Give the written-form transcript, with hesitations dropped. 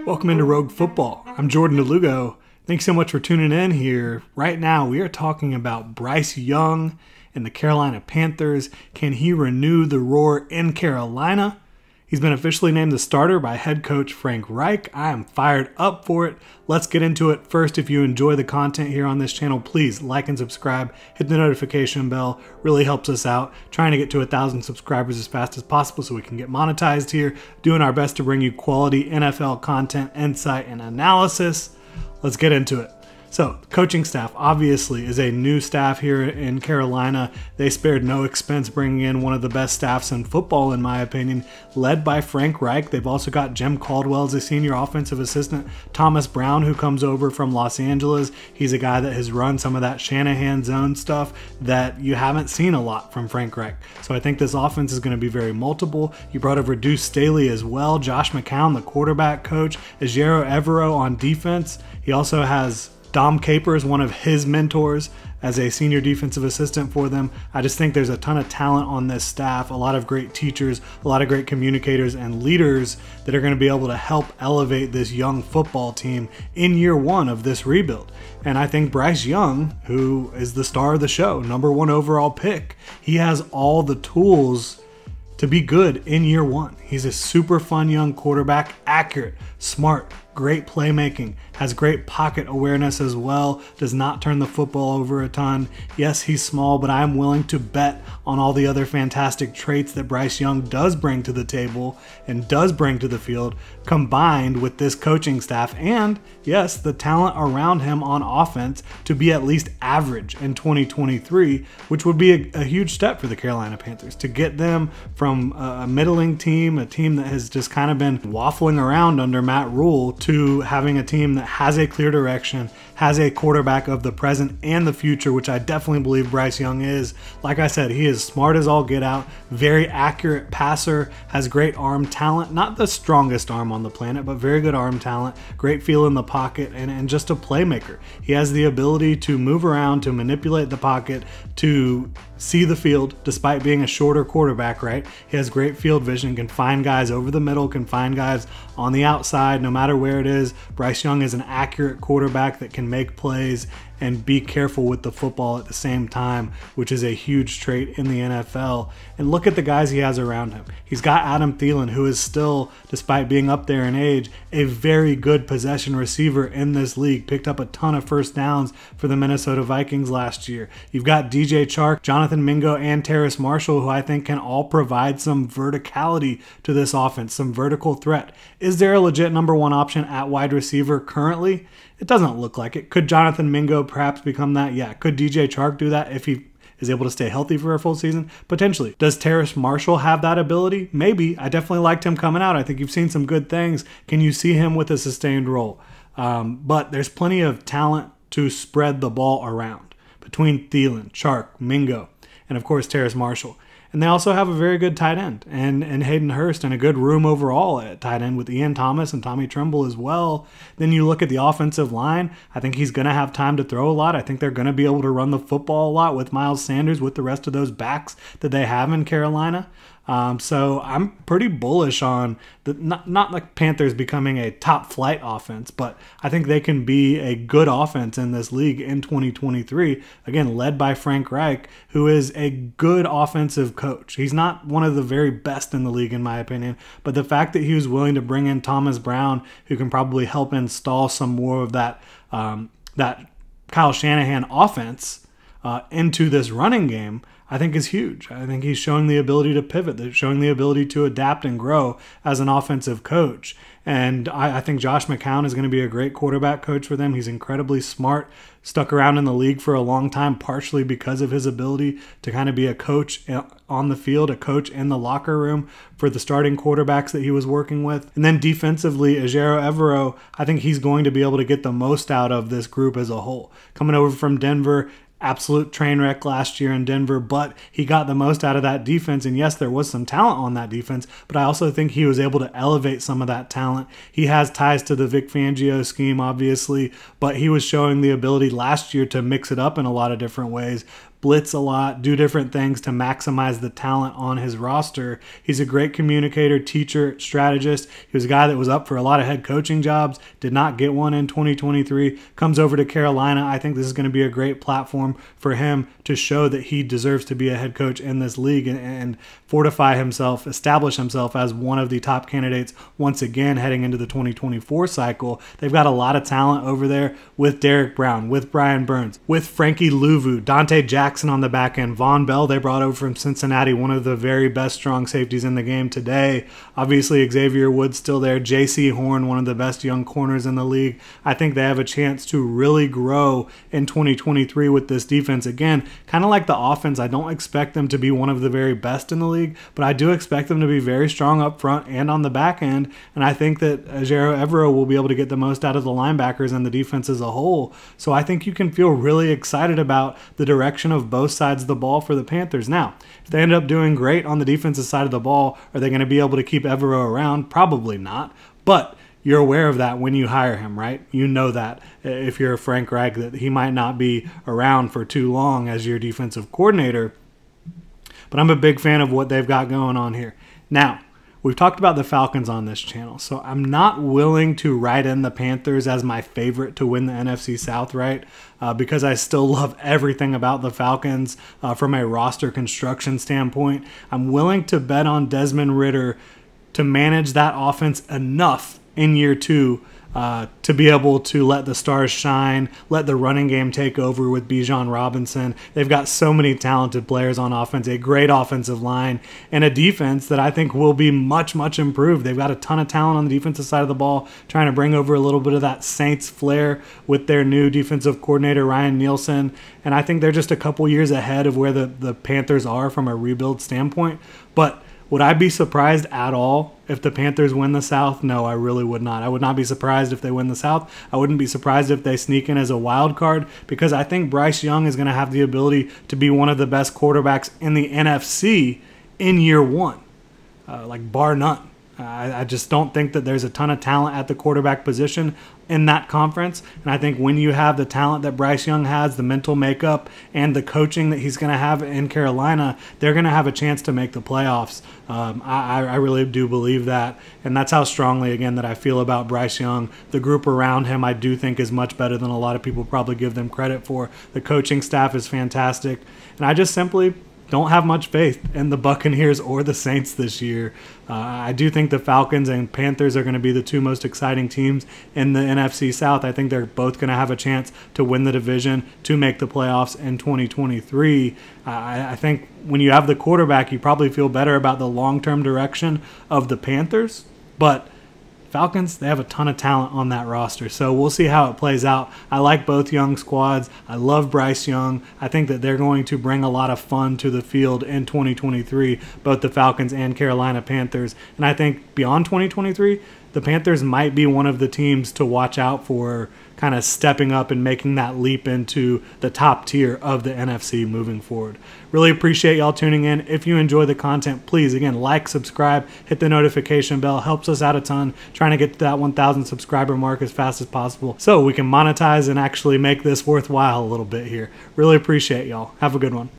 Welcome into Rogue Football. I'm Jordan Lugo. Thanks so much for tuning in here. Right now, we are talking about Bryce Young and the Carolina Panthers. Can he renew the roar in Carolina? He's been officially named the starter by head coach Frank Reich. I am fired up for it. Let's get into it. First, if you enjoy the content here on this channel, please like and subscribe. Hit the notification bell. Really helps us out. Trying to get to 1,000 subscribers as fast as possible so we can get monetized here. Doing our best to bring you quality NFL content, insight, and analysis. Let's get into it. So, coaching staff obviously is a new staff here in Carolina. They spared no expense bringing in one of the best staffs in football, in my opinion, led by Frank Reich. They've also got Jim Caldwell as a senior offensive assistant, Thomas Brown, who comes over from Los Angeles. He's a guy that has run some of that Shanahan zone stuff that you haven't seen a lot from Frank Reich. So I think this offense is going to be very multiple. You brought over Deuce Staley as well, Josh McCown, the quarterback coach, Ejiro Evero on defense. He also has Dom Capers, one of his mentors, as a senior defensive assistant for them. I just think there's a ton of talent on this staff, a lot of great teachers, a lot of great communicators and leaders that are going to be able to help elevate this young football team in year one of this rebuild. And I think Bryce Young, who is the star of the show, #1 overall pick, he has all the tools to be good in year one. He's a super fun young quarterback, accurate, smart, great playmaking, has great pocket awareness as well, does not turn the football over a ton. Yes, he's small, but I'm willing to bet on all the other fantastic traits that Bryce Young does bring to the table and does bring to the field, combined with this coaching staff and, yes, the talent around him on offense to be at least average in 2023, which would be a huge step for the Carolina Panthers, to get them from a middling team, a team that has just kind of been waffling around under Matt Rule, to having a team that has a clear direction, has a quarterback of the present and the future, which I definitely believe Bryce Young is. Like I said, he is smart as all get out, very accurate passer, has great arm talent, not the strongest arm on the planet, but very good arm talent, great feel in the pocket, and just a playmaker. He has the ability to move around, to manipulate the pocket, to see the field despite being a shorter quarterback, right? He has great field vision, can find guys over the middle, can find guys on the outside, no matter where it is. Bryce Young is an accurate quarterback that can make plays and be careful with the football at the same time, which is a huge trait in the NFL. And look at the guys he has around him. He's got Adam Thielen, who is still, despite being up there in age, a very good possession receiver in this league. Picked up a ton of first downs for the Minnesota Vikings last year. You've got DJ Chark, Jonathan Mingo, and Terrace Marshall, who I think can all provide some verticality to this offense, some vertical threat. Is there a legit #1 option at wide receiver currently? It doesn't look like it. Could Jonathan Mingo perhaps become that? Yeah. Could DJ Chark do that if he is able to stay healthy for a full season? Potentially. Does Terrace Marshall have that ability? Maybe. I definitely liked him coming out. I think you've seen some good things. Can you see him with a sustained role? But there's plenty of talent to spread the ball around between Thielen, Chark, Mingo, and of course Terrace Marshall. And they also have a very good tight end and Hayden Hurst, and a good room overall at tight end with Ian Thomas and Tommy Tremble as well. Then you look at the offensive line. I think he's going to have time to throw a lot. I think they're going to be able to run the football a lot with Miles Sanders, with the rest of those backs that they have in Carolina. So I'm pretty bullish on not the Panthers becoming a top flight offense, but I think they can be a good offense in this league in 2023. Again, led by Frank Reich, who is a good offensive coach. He's not one of the very best in the league, in my opinion, but the fact that he was willing to bring in Thomas Brown, who can probably help install some more of that Kyle Shanahan offense into this running game, I think is huge. I think he's showing the ability to pivot, showing the ability to adapt and grow as an offensive coach. And I think Josh McCown is going to be a great quarterback coach for them. He's incredibly smart, stuck around in the league for a long time, partially because of his ability to kind of be a coach on the field, a coach in the locker room for the starting quarterbacks that he was working with. And then defensively, Ejiro Evero, I think he's going to be able to get the most out of this group as a whole. Coming over from Denver, absolute train wreck last year in Denver, but he got the most out of that defense. And yes, there was some talent on that defense, but I also think he was able to elevate some of that talent. He has ties to the Vic Fangio scheme, obviously, but he was showing the ability last year to mix it up in a lot of different ways. blitz a lot, do different things to maximize the talent on his roster. He's a great communicator, teacher, strategist. He was a guy that was up for a lot of head coaching jobs, did not get one in 2023, comes over to Carolina. I think this is going to be a great platform for him to show that he deserves to be a head coach in this league and fortify himself, establish himself as one of the top candidates once again heading into the 2024 cycle. They've got a lot of talent over there with Derek Brown, with Brian Burns, with Frankie Louvu, Dante Jackson on the back end, Von Bell they brought over from Cincinnati, one of the very best strong safeties in the game today. Obviously Xavier Woods still there, J.C. Horn, one of the best young corners in the league. I think they have a chance to really grow in 2023 with this defense. Again, kind of like the offense, I don't expect them to be one of the very best in the league, but I do expect them to be very strong up front and on the back end, and I think that Ejiro Evero will be able to get the most out of the linebackers and the defense as a whole. So I think you can feel really excited about the direction of both sides of the ball for the Panthers. Now, if they end up doing great on the defensive side of the ball, are they going to be able to keep Evero around? Probably not, but you're aware of that when you hire him, right? You know that if you're Frank Reich, that he might not be around for too long as your defensive coordinator. But I'm a big fan of what they've got going on here. Now, we've talked about the Falcons on this channel, so I'm not willing to write in the Panthers as my favorite to win the NFC South, right? Because I still love everything about the Falcons from a roster construction standpoint. I'm willing to bet on Desmond Ridder to manage that offense enough in year two to be able to let the stars shine, let the running game take over with Bijan Robinson. They've got so many talented players on offense, a great offensive line, and a defense that I think will be much, much improved. They've got a ton of talent on the defensive side of the ball, trying to bring over a little bit of that Saints flair with their new defensive coordinator, Ryan Nielsen, and I think they're just a couple years ahead of where the Panthers are from a rebuild standpoint. But would I be surprised at all if the Panthers win the South? No, I really would not. I would not be surprised if they win the South. I wouldn't be surprised if they sneak in as a wild card, because I think Bryce Young is going to have the ability to be one of the best quarterbacks in the NFC in year one, like bar none. I just don't think that there's a ton of talent at the quarterback position in that conference. And I think when you have the talent that Bryce Young has, the mental makeup, and the coaching that he's going to have in Carolina, they're going to have a chance to make the playoffs. I really do believe that. And that's how strongly, again, that I feel about Bryce Young. The group around him I do think is much better than a lot of people probably give them credit for. The coaching staff is fantastic. And I just simply don't have much faith in the Buccaneers or the Saints this year. I do think the Falcons and Panthers are going to be the two most exciting teams in the NFC South. I think they're both going to have a chance to win the division, to make the playoffs in 2023. I think when you have the quarterback, you probably feel better about the long-term direction of the Panthers, but Falcons, they have a ton of talent on that roster, so we'll see how it plays out. I like both young squads. I love Bryce Young. I think that they're going to bring a lot of fun to the field in 2023, both the Falcons and Carolina Panthers. And I think beyond 2023, the Panthers might be one of the teams to watch out for, kind of stepping up and making that leap into the top tier of the NFC moving forward. Really appreciate y'all tuning in. If you enjoy the content, please, again, like, subscribe, hit the notification bell. Helps us out a ton, trying to get to that 1,000 subscriber mark as fast as possible so we can monetize and actually make this worthwhile a little bit here. Really appreciate y'all. Have a good one.